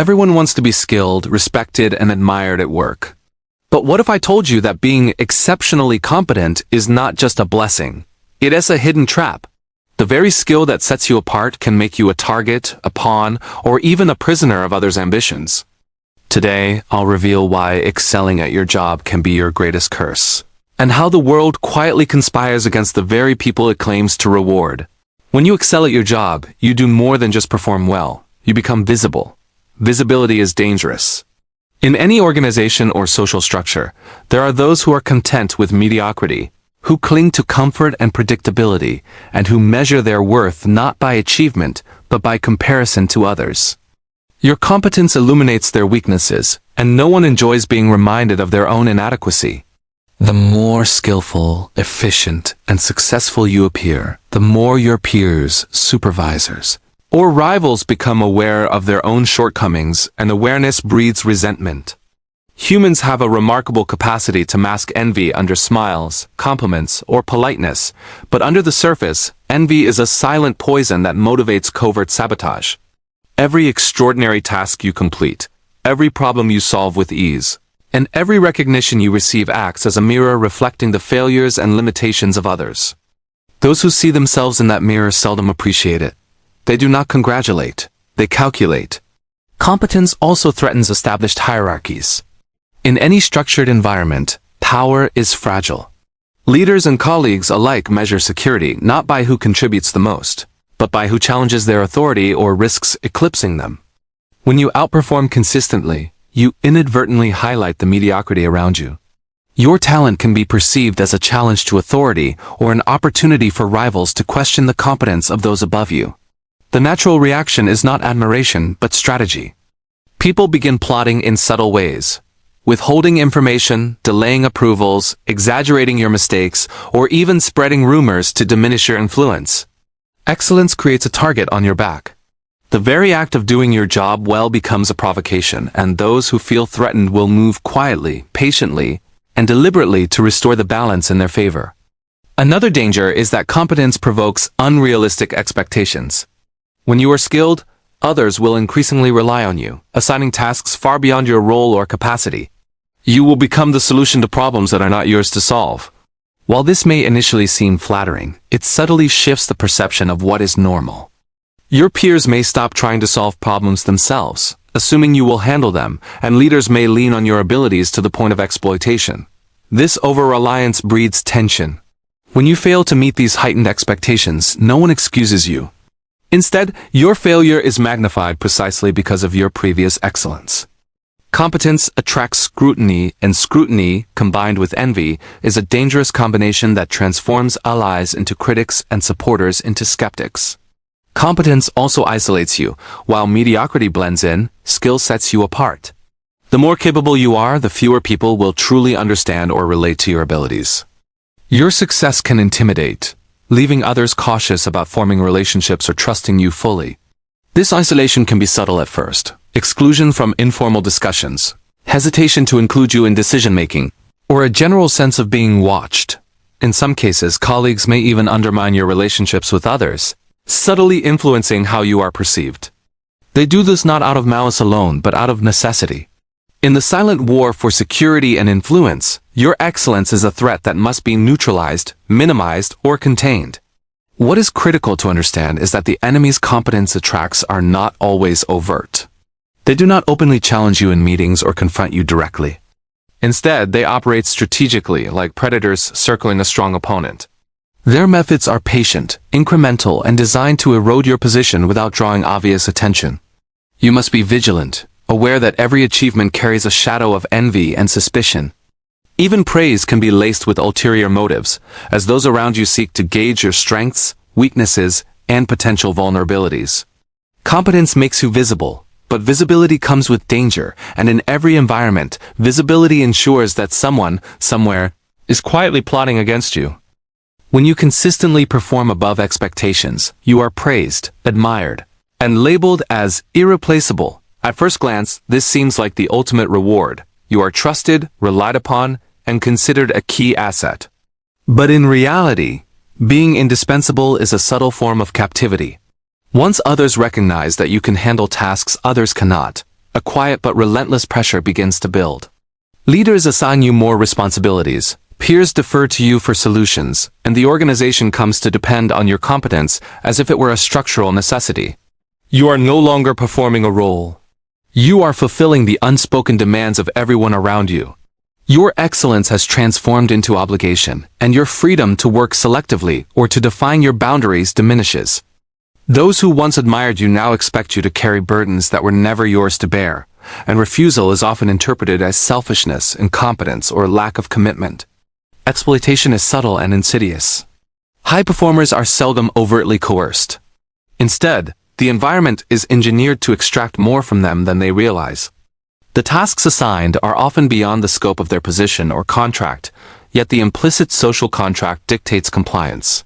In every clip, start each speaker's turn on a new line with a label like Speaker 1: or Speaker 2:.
Speaker 1: Everyone wants to be skilled, respected, and admired at work. But what if I told you that being exceptionally competent is not just a blessing? It is a hidden trap. The very skill that sets you apart can make you a target, a pawn, or even a prisoner of others' ambitions. Today, I'll reveal why excelling at your job can be your greatest curse, and how the world quietly conspires against the very people it claims to reward. When you excel at your job, you do more than just perform well. You become visible. Visibility is dangerous. In any organization or social structure, there are those who are content with mediocrity, who cling to comfort and predictability, and who measure their worth not by achievement, but by comparison to others. Your competence illuminates their weaknesses, and no one enjoys being reminded of their own inadequacy. The more skillful, efficient, and successful you appear, the more your peers, supervisors, or rivals become aware of their own shortcomings, and awareness breeds resentment. Humans have a remarkable capacity to mask envy under smiles, compliments, or politeness, but under the surface, envy is a silent poison that motivates covert sabotage. Every extraordinary task you complete, every problem you solve with ease, and every recognition you receive acts as a mirror reflecting the failures and limitations of others. Those who see themselves in that mirror seldom appreciate it. They do not congratulate, they calculate. Competence also threatens established hierarchies. In any structured environment, power is fragile. Leaders and colleagues alike measure security not by who contributes the most, but by who challenges their authority or risks eclipsing them. When you outperform consistently, you inadvertently highlight the mediocrity around you. Your talent can be perceived as a challenge to authority or an opportunity for rivals to question the competence of those above you. The natural reaction is not admiration, but strategy. People begin plotting in subtle ways, withholding information, delaying approvals, exaggerating your mistakes, or even spreading rumors to diminish your influence. Excellence creates a target on your back. The very act of doing your job well becomes a provocation, and those who feel threatened will move quietly, patiently, and deliberately to restore the balance in their favor. Another danger is that competence provokes unrealistic expectations. When you are skilled, others will increasingly rely on you, assigning tasks far beyond your role or capacity. You will become the solution to problems that are not yours to solve. While this may initially seem flattering, it subtly shifts the perception of what is normal. Your peers may stop trying to solve problems themselves, assuming you will handle them, and leaders may lean on your abilities to the point of exploitation. This over-reliance breeds tension. When you fail to meet these heightened expectations, no one excuses you. Instead, your failure is magnified precisely because of your previous excellence. Competence attracts scrutiny, and scrutiny, combined with envy, is a dangerous combination that transforms allies into critics and supporters into skeptics. Competence also isolates you, while mediocrity blends in, skill sets you apart. The more capable you are, the fewer people will truly understand or relate to your abilities. Your success can intimidate, leaving others cautious about forming relationships or trusting you fully. This isolation can be subtle at first. Exclusion from informal discussions, hesitation to include you in decision-making, or a general sense of being watched. In some cases, colleagues may even undermine your relationships with others, subtly influencing how you are perceived. They do this not out of malice alone, but out of necessity. In the silent war for security and influence, your excellence is a threat that must be neutralized, minimized, or contained. What is critical to understand is that the enemy's competence attacks are not always overt. They do not openly challenge you in meetings or confront you directly. Instead, they operate strategically, like predators circling a strong opponent. Their methods are patient, incremental, and designed to erode your position without drawing obvious attention. You must be vigilant, aware that every achievement carries a shadow of envy and suspicion. Even praise can be laced with ulterior motives, as those around you seek to gauge your strengths, weaknesses, and potential vulnerabilities. Competence makes you visible, but visibility comes with danger, and in every environment, visibility ensures that someone, somewhere, is quietly plotting against you. When you consistently perform above expectations, you are praised, admired, and labeled as irreplaceable. At first glance, this seems like the ultimate reward. You are trusted, relied upon, and considered a key asset. But in reality, being indispensable is a subtle form of captivity. Once others recognize that you can handle tasks others cannot, a quiet but relentless pressure begins to build. Leaders assign you more responsibilities, peers defer to you for solutions, and the organization comes to depend on your competence as if it were a structural necessity. You are no longer performing a role. You are fulfilling the unspoken demands of everyone around you. Your excellence has transformed into obligation, and your freedom to work selectively or to define your boundaries diminishes. Those who once admired you now expect you to carry burdens that were never yours to bear, and refusal is often interpreted as selfishness, incompetence, or lack of commitment. Exploitation is subtle and insidious. High performers are seldom overtly coerced. Instead, the environment is engineered to extract more from them than they realize. The tasks assigned are often beyond the scope of their position or contract, yet the implicit social contract dictates compliance.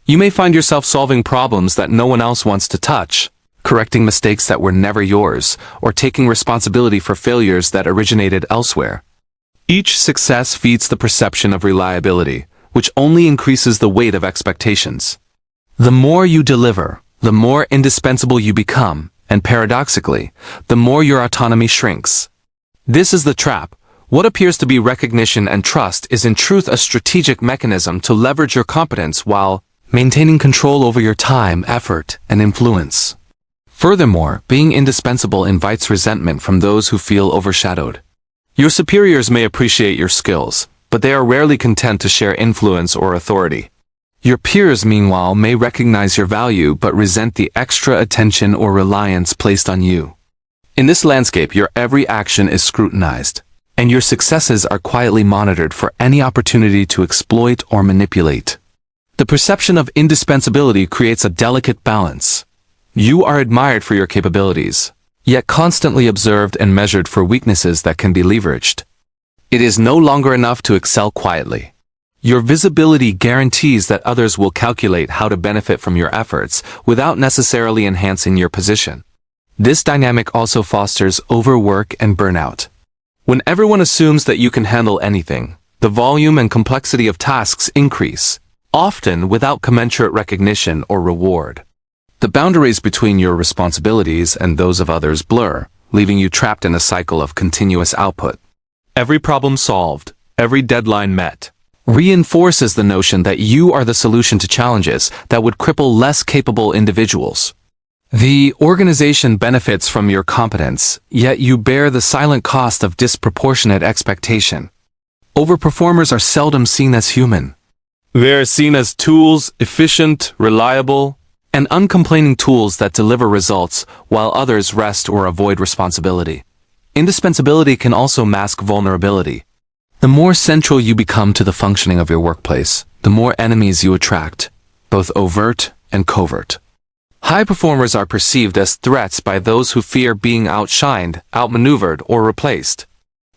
Speaker 1: You may find yourself solving problems that no one else wants to touch, correcting mistakes that were never yours, or taking responsibility for failures that originated elsewhere. Each success feeds the perception of reliability, which only increases the weight of expectations. The more you deliver, the more indispensable you become, and paradoxically, the more your autonomy shrinks. This is the trap. What appears to be recognition and trust is in truth a strategic mechanism to leverage your competence while maintaining control over your time, effort, and influence. Furthermore, being indispensable invites resentment from those who feel overshadowed. Your superiors may appreciate your skills, but they are rarely content to share influence or authority. Your peers, meanwhile, may recognize your value but resent the extra attention or reliance placed on you. In this landscape, your every action is scrutinized, and your successes are quietly monitored for any opportunity to exploit or manipulate. The perception of indispensability creates a delicate balance. You are admired for your capabilities, yet constantly observed and measured for weaknesses that can be leveraged. It is no longer enough to excel quietly. Your visibility guarantees that others will calculate how to benefit from your efforts without necessarily enhancing your position. This dynamic also fosters overwork and burnout. When everyone assumes that you can handle anything, the volume and complexity of tasks increase, often without commensurate recognition or reward. The boundaries between your responsibilities and those of others blur, leaving you trapped in a cycle of continuous output. Every problem solved, every deadline met, reinforces the notion that you are the solution to challenges that would cripple less capable individuals. The organization benefits from your competence, yet you bear the silent cost of disproportionate expectation. Overperformers are seldom seen as human. They are seen as tools, efficient, reliable, and uncomplaining tools that deliver results while others rest or avoid responsibility. Indispensability can also mask vulnerability. The more central you become to the functioning of your workplace, the more enemies you attract, both overt and covert. High performers are perceived as threats by those who fear being outshined, outmaneuvered, or replaced.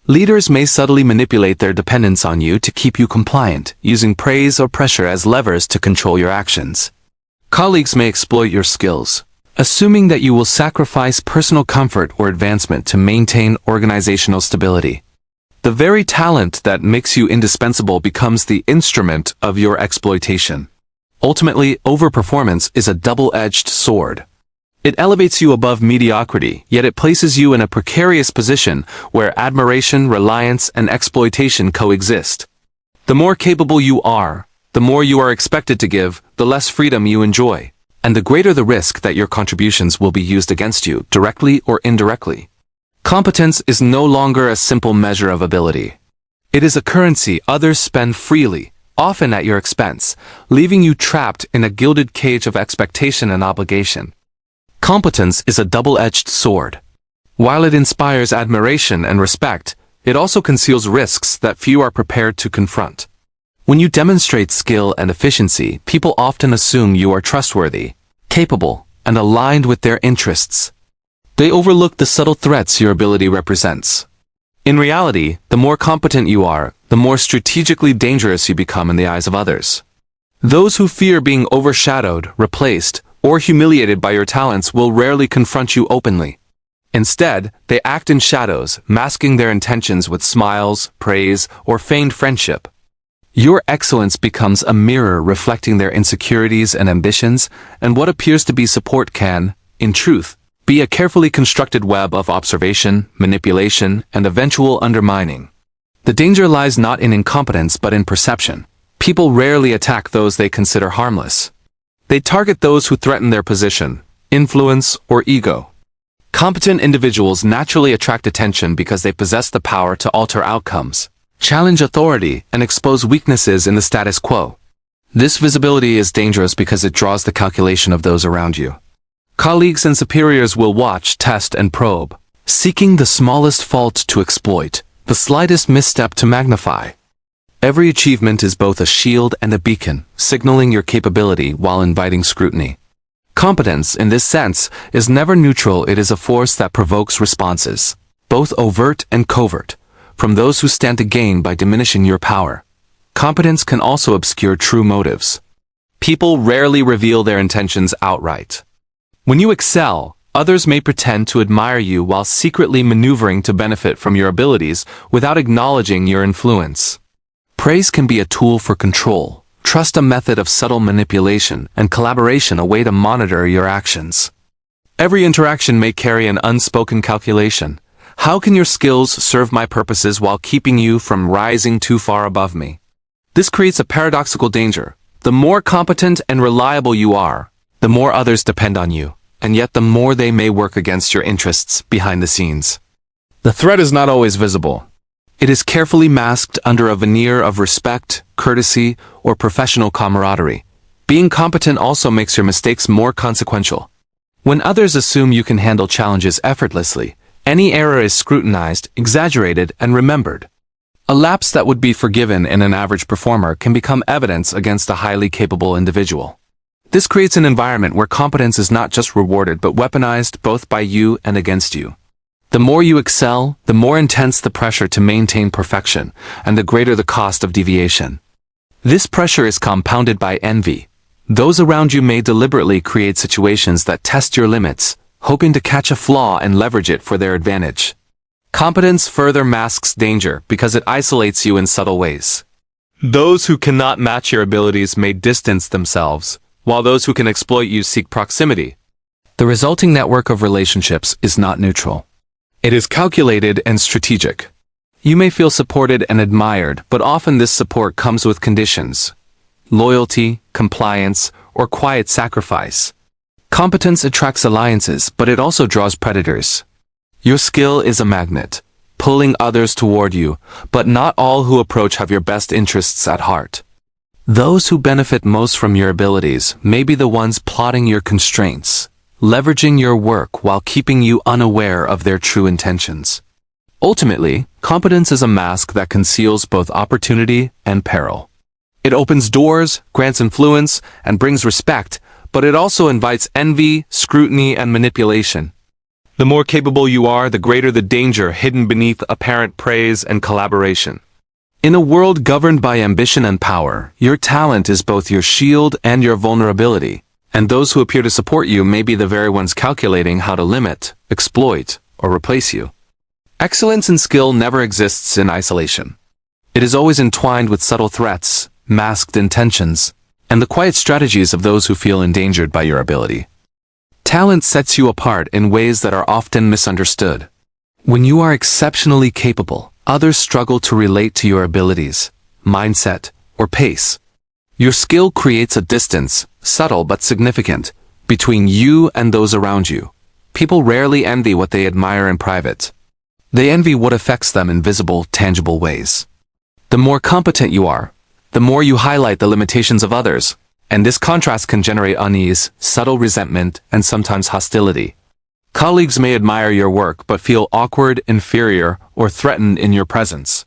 Speaker 1: Leaders may subtly manipulate their dependence on you to keep you compliant, using praise or pressure as levers to control your actions. Colleagues may exploit your skills, assuming that you will sacrifice personal comfort or advancement to maintain organizational stability. The very talent that makes you indispensable becomes the instrument of your exploitation. Ultimately, overperformance is a double-edged sword. It elevates you above mediocrity, yet it places you in a precarious position where admiration, reliance, and exploitation coexist. The more capable you are, the more you are expected to give, the less freedom you enjoy, and the greater the risk that your contributions will be used against you, directly or indirectly. Competence is no longer a simple measure of ability. It is a currency others spend freely, often at your expense, leaving you trapped in a gilded cage of expectation and obligation. Competence is a double-edged sword. While it inspires admiration and respect, it also conceals risks that few are prepared to confront. When you demonstrate skill and efficiency, people often assume you are trustworthy, capable, and aligned with their interests. They overlook the subtle threats your ability represents. In reality, the more competent you are, the more strategically dangerous you become in the eyes of others. Those who fear being overshadowed, replaced, or humiliated by your talents will rarely confront you openly. Instead, they act in shadows, masking their intentions with smiles, praise, or feigned friendship. Your excellence becomes a mirror reflecting their insecurities and ambitions, and what appears to be support can, in truth, be a carefully constructed web of observation, manipulation, and eventual undermining. The danger lies not in incompetence but in perception. People rarely attack those they consider harmless. They target those who threaten their position, influence, or ego. Competent individuals naturally attract attention because they possess the power to alter outcomes, challenge authority, and expose weaknesses in the status quo. This visibility is dangerous because it draws the calculation of those around you. Colleagues and superiors will watch, test, and probe, seeking the smallest fault to exploit, the slightest misstep to magnify. Every achievement is both a shield and a beacon, signaling your capability while inviting scrutiny. Competence, in this sense, is never neutral. It is a force that provokes responses, both overt and covert, from those who stand to gain by diminishing your power. Competence can also obscure true motives. People rarely reveal their intentions outright. When you excel, others may pretend to admire you while secretly maneuvering to benefit from your abilities without acknowledging your influence. Praise can be a tool for control. Trust a method of subtle manipulation, and collaboration a way to monitor your actions. Every interaction may carry an unspoken calculation. How can your skills serve my purposes while keeping you from rising too far above me? This creates a paradoxical danger. The more competent and reliable you are, the more others depend on you, and yet the more they may work against your interests behind the scenes. The threat is not always visible. It is carefully masked under a veneer of respect, courtesy, or professional camaraderie. Being competent also makes your mistakes more consequential. When others assume you can handle challenges effortlessly, any error is scrutinized, exaggerated, and remembered. A lapse that would be forgiven in an average performer can become evidence against a highly capable individual. This creates an environment where competence is not just rewarded but weaponized both by you and against you. The more you excel, the more intense the pressure to maintain perfection, and the greater the cost of deviation. This pressure is compounded by envy. Those around you may deliberately create situations that test your limits, hoping to catch a flaw and leverage it for their advantage. Competence further masks danger because it isolates you in subtle ways. Those who cannot match your abilities may distance themselves, while those who can exploit you seek proximity. The resulting network of relationships is not neutral. It is calculated and strategic. You may feel supported and admired, but often this support comes with conditions: loyalty, compliance, or quiet sacrifice. Competence attracts alliances, but it also draws predators. Your skill is a magnet, pulling others toward you, but not all who approach have your best interests at heart. Those who benefit most from your abilities may be the ones plotting your constraints, leveraging your work while keeping you unaware of their true intentions. Ultimately, competence is a mask that conceals both opportunity and peril. It opens doors, grants influence, and brings respect, but it also invites envy, scrutiny, and manipulation. The more capable you are, the greater the danger hidden beneath apparent praise and collaboration. In a world governed by ambition and power, your talent is both your shield and your vulnerability. And those who appear to support you may be the very ones calculating how to limit, exploit, or replace you. Excellence in skill never exists in isolation. It is always entwined with subtle threats, masked intentions, and the quiet strategies of those who feel endangered by your ability. Talent sets you apart in ways that are often misunderstood. When you are exceptionally capable, others struggle to relate to your abilities, mindset, or pace. Your skill creates a distance, subtle but significant, between you and those around you. People rarely envy what they admire in private. They envy what affects them in visible, tangible ways. The more competent you are, the more you highlight the limitations of others, and this contrast can generate unease, subtle resentment, and sometimes hostility. Colleagues may admire your work but feel awkward, inferior, or threatened in your presence.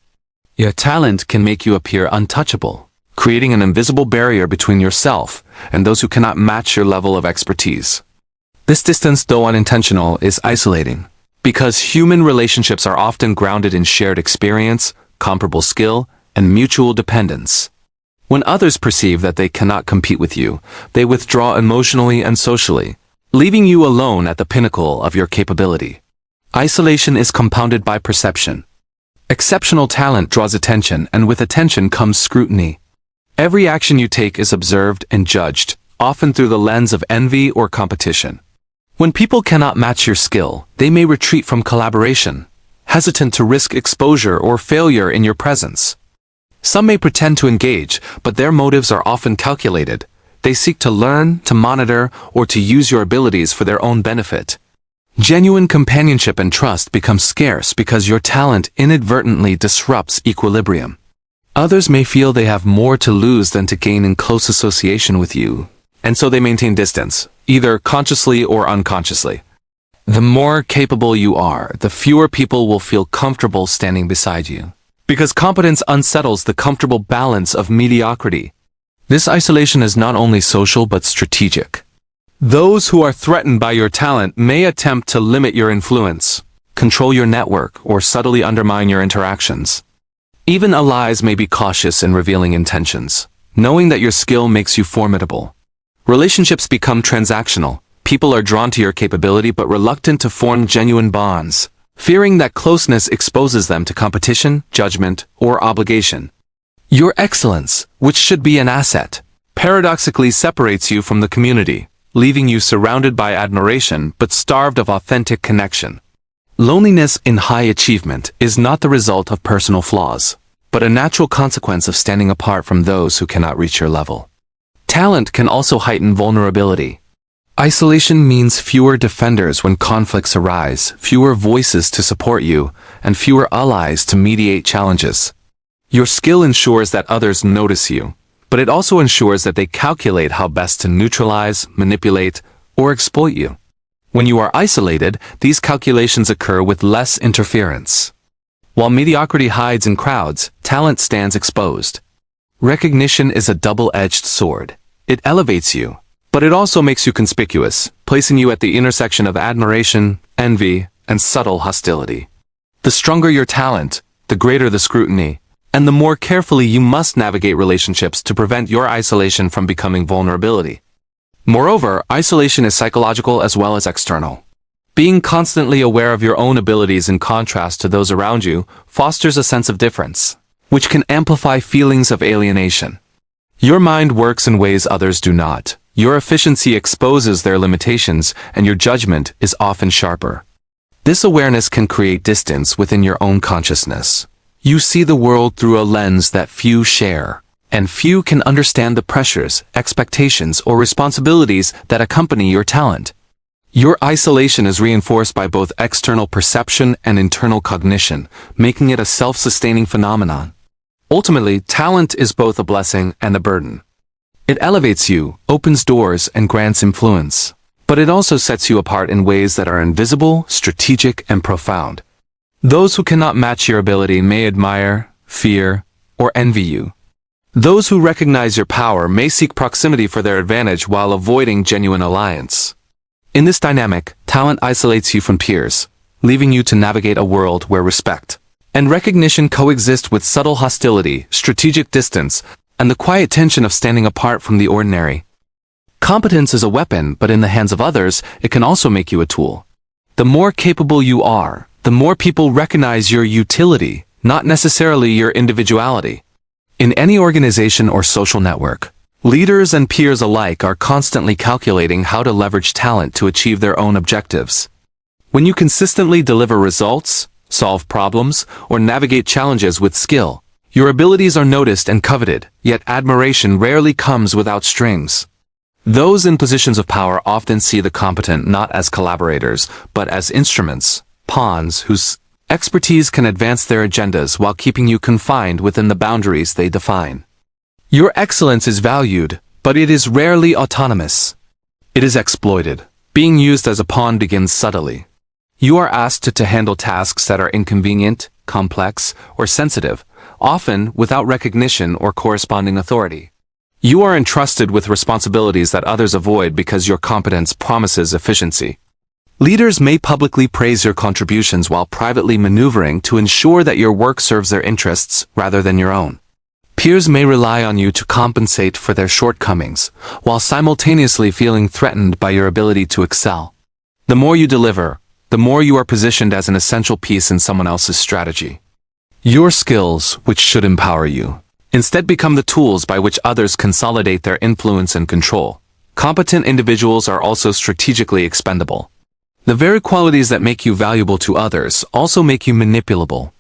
Speaker 1: Your talent can make you appear untouchable, creating an invisible barrier between yourself and those who cannot match your level of expertise. This distance, though unintentional, is isolating, because human relationships are often grounded in shared experience, comparable skill, and mutual dependence. When others perceive that they cannot compete with you, they withdraw emotionally and socially, leaving you alone at the pinnacle of your capability. Isolation is compounded by perception. Exceptional talent draws attention, and with attention comes scrutiny. Every action you take is observed and judged, often through the lens of envy or competition. When people cannot match your skill, they may retreat from collaboration, hesitant to risk exposure or failure in your presence. Some may pretend to engage, but their motives are often calculated. They seek to learn, to monitor, or to use your abilities for their own benefit. Genuine companionship and trust become scarce because your talent inadvertently disrupts equilibrium. Others may feel they have more to lose than to gain in close association with you, and so they maintain distance, either consciously or unconsciously. The more capable you are, the fewer people will feel comfortable standing beside you, because competence unsettles the comfortable balance of mediocrity. This isolation is not only social but strategic. Those who are threatened by your talent may attempt to limit your influence, control your network, or subtly undermine your interactions. Even allies may be cautious in revealing intentions, knowing that your skill makes you formidable. Relationships become transactional. People are drawn to your capability but reluctant to form genuine bonds, fearing that closeness exposes them to competition, judgment, or obligation. Your excellence, which should be an asset, paradoxically separates you from the community, leaving you surrounded by admiration but starved of authentic connection. Loneliness in high achievement is not the result of personal flaws, but a natural consequence of standing apart from those who cannot reach your level. Talent can also heighten vulnerability. Isolation means fewer defenders when conflicts arise, fewer voices to support you, and fewer allies to mediate challenges. Your skill ensures that others notice you, but it also ensures that they calculate how best to neutralize, manipulate, or exploit you. When you are isolated, these calculations occur with less interference. While mediocrity hides in crowds, talent stands exposed. Recognition is a double-edged sword. It elevates you, but it also makes you conspicuous, placing you at the intersection of admiration, envy, and subtle hostility. The stronger your talent, the greater the scrutiny, and the more carefully you must navigate relationships to prevent your isolation from becoming vulnerability. Moreover, isolation is psychological as well as external. Being constantly aware of your own abilities in contrast to those around you fosters a sense of difference, which can amplify feelings of alienation. Your mind works in ways others do not. Your efficiency exposes their limitations, and your judgment is often sharper. This awareness can create distance within your own consciousness. You see the world through a lens that few share, and few can understand the pressures, expectations, or responsibilities that accompany your talent. Your isolation is reinforced by both external perception and internal cognition, making it a self-sustaining phenomenon. Ultimately, talent is both a blessing and a burden. It elevates you, opens doors, and grants influence. But it also sets you apart in ways that are invisible, strategic, and profound. Those who cannot match your ability may admire, fear, or envy you. Those who recognize your power may seek proximity for their advantage while avoiding genuine alliance. In this dynamic, talent isolates you from peers, leaving you to navigate a world where respect and recognition coexist with subtle hostility, strategic distance, and the quiet tension of standing apart from the ordinary. Competence is a weapon, but in the hands of others, it can also make you a tool. The more capable you are, the more people recognize your utility, not necessarily your individuality. In any organization or social network, leaders and peers alike are constantly calculating how to leverage talent to achieve their own objectives. When you consistently deliver results, solve problems, or navigate challenges with skill, your abilities are noticed and coveted, yet admiration rarely comes without strings. Those in positions of power often see the competent not as collaborators, but as instruments, pawns whose expertise can advance their agendas while keeping you confined within the boundaries they define. Your excellence is valued, but it is rarely autonomous. It is exploited. Being used as a pawn begins subtly. You are asked to handle tasks that are inconvenient, complex, or sensitive, often without recognition or corresponding authority. You are entrusted with responsibilities that others avoid because your competence promises efficiency. Leaders may publicly praise your contributions while privately maneuvering to ensure that your work serves their interests rather than your own. Peers may rely on you to compensate for their shortcomings, while simultaneously feeling threatened by your ability to excel. The more you deliver, the more you are positioned as an essential piece in someone else's strategy. Your skills, which should empower you, instead become the tools by which others consolidate their influence and control. Competent individuals are also strategically expendable. The very qualities that make you valuable to others also make you manipulable.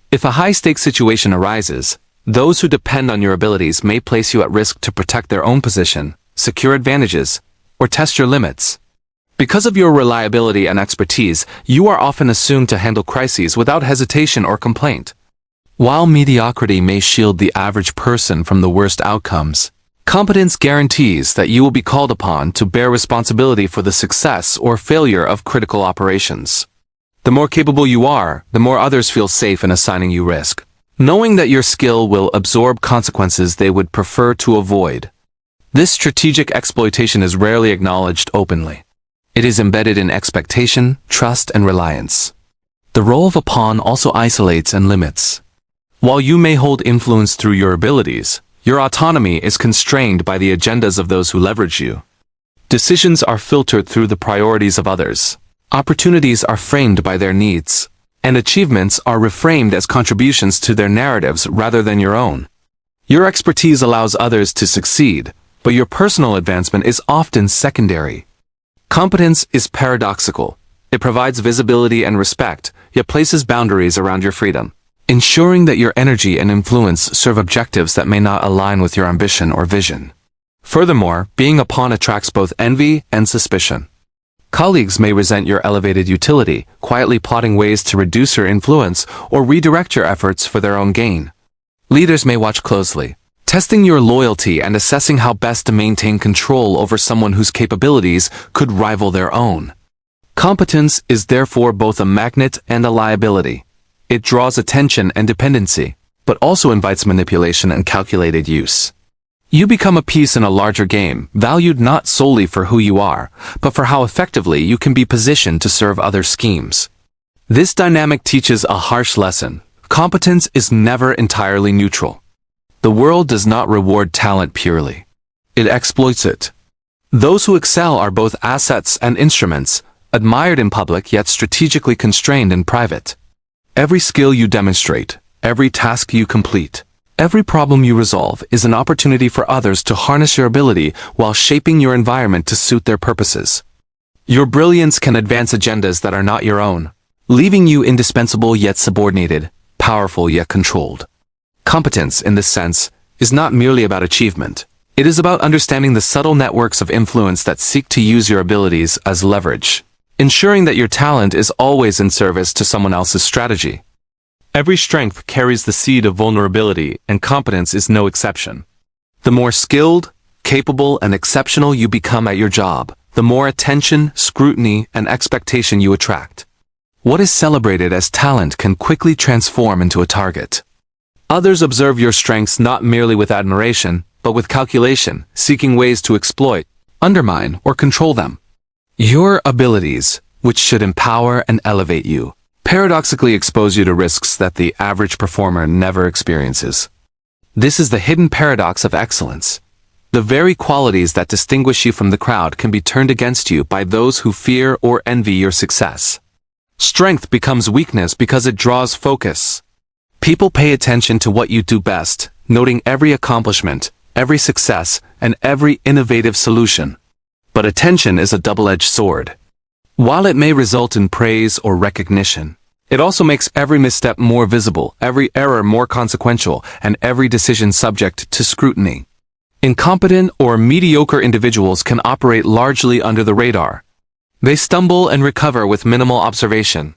Speaker 1: If a high-stakes situation arises, those who depend on your abilities may place you at risk to protect their own position, secure advantages, or test your limits. Because of your reliability and expertise, you are often assumed to handle crises without hesitation or complaint. While mediocrity may shield the average person from the worst outcomes, competence guarantees that you will be called upon to bear responsibility for the success or failure of critical operations. The more capable you are, the more others feel safe in assigning you risk, knowing that your skill will absorb consequences they would prefer to avoid. This strategic exploitation is rarely acknowledged openly. It is embedded in expectation, trust, and reliance. The role of a pawn also isolates and limits. While you may hold influence through your abilities, your autonomy is constrained by the agendas of those who leverage you. Decisions are filtered through the priorities of others. Opportunities are framed by their needs, and achievements are reframed as contributions to their narratives rather than your own. Your expertise allows others to succeed, but your personal advancement is often secondary. Competence is paradoxical. It provides visibility and respect, yet places boundaries around your freedom, ensuring that your energy and influence serve objectives that may not align with your ambition or vision. Furthermore, being a pawn attracts both envy and suspicion. Colleagues may resent your elevated utility, quietly plotting ways to reduce your influence or redirect your efforts for their own gain. Leaders may watch closely, testing your loyalty and assessing how best to maintain control over someone whose capabilities could rival their own. Competence is therefore both a magnet and a liability. It draws attention and dependency, but also invites manipulation and calculated use. You become a piece in a larger game, valued not solely for who you are, but for how effectively you can be positioned to serve other schemes. This dynamic teaches a harsh lesson. Competence is never entirely neutral. The world does not reward talent purely. It exploits it. Those who excel are both assets and instruments, admired in public yet strategically constrained in private. Every skill you demonstrate, every task you complete, every problem you resolve is an opportunity for others to harness your ability while shaping your environment to suit their purposes. Your brilliance can advance agendas that are not your own, leaving you indispensable yet subordinated, powerful yet controlled. Competence, in this sense, is not merely about achievement. It is about understanding the subtle networks of influence that seek to use your abilities as leverage, ensuring that your talent is always in service to someone else's strategy. Every strength carries the seed of vulnerability, and competence is no exception. The more skilled, capable, and exceptional you become at your job, the more attention, scrutiny, and expectation you attract. What is celebrated as talent can quickly transform into a target. Others observe your strengths not merely with admiration, but with calculation, seeking ways to exploit, undermine, or control them. Your abilities, which should empower and elevate you, paradoxically expose you to risks that the average performer never experiences. This is the hidden paradox of excellence. The very qualities that distinguish you from the crowd can be turned against you by those who fear or envy your success. Strength becomes weakness because it draws focus. People pay attention to what you do best, noting every accomplishment, every success, and every innovative solution. But attention is a double-edged sword. While it may result in praise or recognition, it also makes every misstep more visible, every error more consequential, and every decision subject to scrutiny. Incompetent or mediocre individuals can operate largely under the radar. They stumble and recover with minimal observation.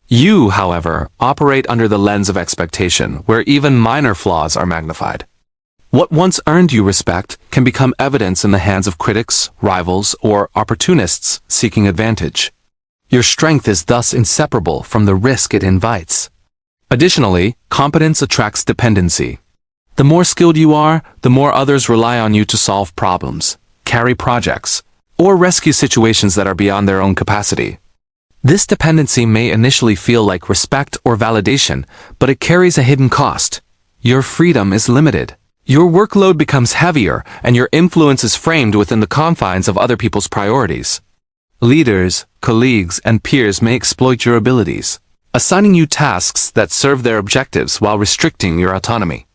Speaker 1: You, however, operate under the lens of expectation, where even minor flaws are magnified. What once earned you respect can become evidence in the hands of critics, rivals, or opportunists seeking advantage. Your strength is thus inseparable from the risk it invites. Additionally, competence attracts dependency. The more skilled you are, the more others rely on you to solve problems, carry projects, or rescue situations that are beyond their own capacity. This dependency may initially feel like respect or validation, but it carries a hidden cost. Your freedom is limited. Your workload becomes heavier, and your influence is framed within the confines of other people's priorities. Leaders, colleagues, and peers may exploit your abilities, assigning you tasks that serve their objectives while restricting your autonomy.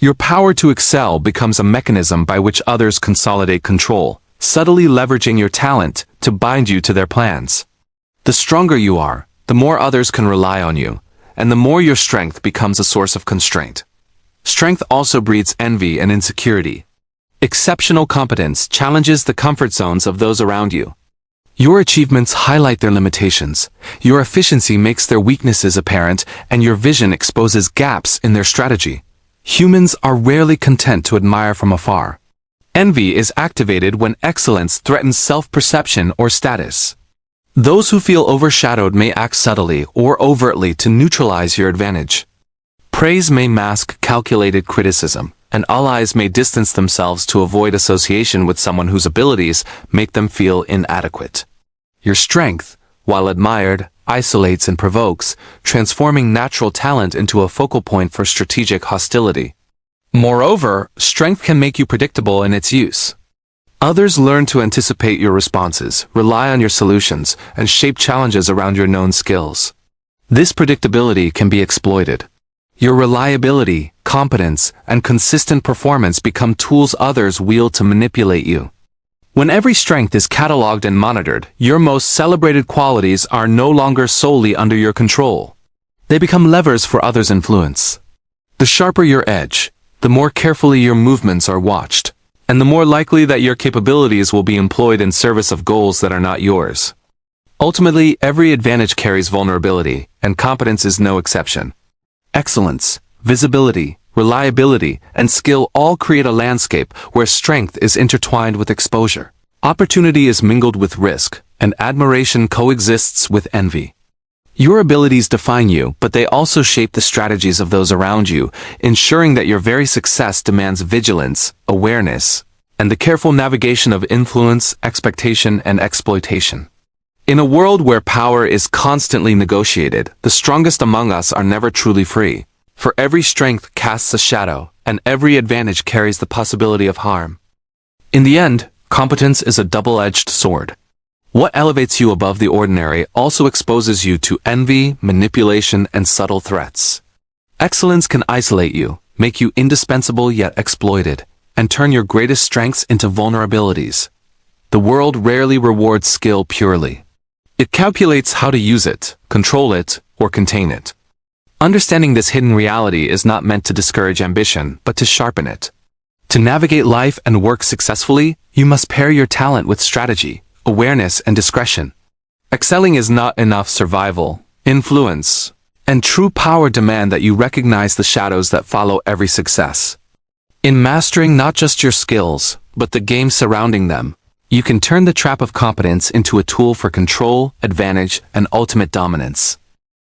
Speaker 1: Your power to excel becomes a mechanism by which others consolidate control, subtly leveraging your talent to bind you to their plans. The stronger you are, the more others can rely on you, and the more your strength becomes a source of constraint. Strength also breeds envy and insecurity. Exceptional competence challenges the comfort zones of those around you. Your achievements highlight their limitations, your efficiency makes their weaknesses apparent, and your vision exposes gaps in their strategy. Humans are rarely content to admire from afar. Envy is activated when excellence threatens self-perception or status. Those who feel overshadowed may act subtly or overtly to neutralize your advantage. Praise may mask calculated criticism, and allies may distance themselves to avoid association with someone whose abilities make them feel inadequate. Your strength, while admired, isolates and provokes, transforming natural talent into a focal point for strategic hostility. Moreover, strength can make you predictable in its use. Others learn to anticipate your responses, rely on your solutions, and shape challenges around your known skills. This predictability can be exploited. Your reliability, competence, and consistent performance become tools others wield to manipulate you. When every strength is cataloged and monitored, your most celebrated qualities are no longer solely under your control. They become levers for others' influence. The sharper your edge, the more carefully your movements are watched, and the more likely that your capabilities will be employed in service of goals that are not yours. Ultimately, every advantage carries vulnerability, and competence is no exception. Excellence, visibility, reliability, and skill all create a landscape where strength is intertwined with exposure. Opportunity is mingled with risk, and admiration coexists with envy. Your abilities define you, but they also shape the strategies of those around you, ensuring that your very success demands vigilance, awareness, and the careful navigation of influence, expectation, and exploitation. In a world where power is constantly negotiated, the strongest among us are never truly free. For every strength casts a shadow, and every advantage carries the possibility of harm. In the end, competence is a double-edged sword. What elevates you above the ordinary also exposes you to envy, manipulation, and subtle threats. Excellence can isolate you, make you indispensable yet exploited, and turn your greatest strengths into vulnerabilities. The world rarely rewards skill purely. It calculates how to use it, control it, or contain it. Understanding this hidden reality is not meant to discourage ambition, but to sharpen it. To navigate life and work successfully, you must pair your talent with strategy, awareness, and discretion. Excelling is not enough. Survival, influence, and true power demand that you recognize the shadows that follow every success. In mastering not just your skills, but the game surrounding them, you can turn the trap of competence into a tool for control, advantage, and ultimate dominance.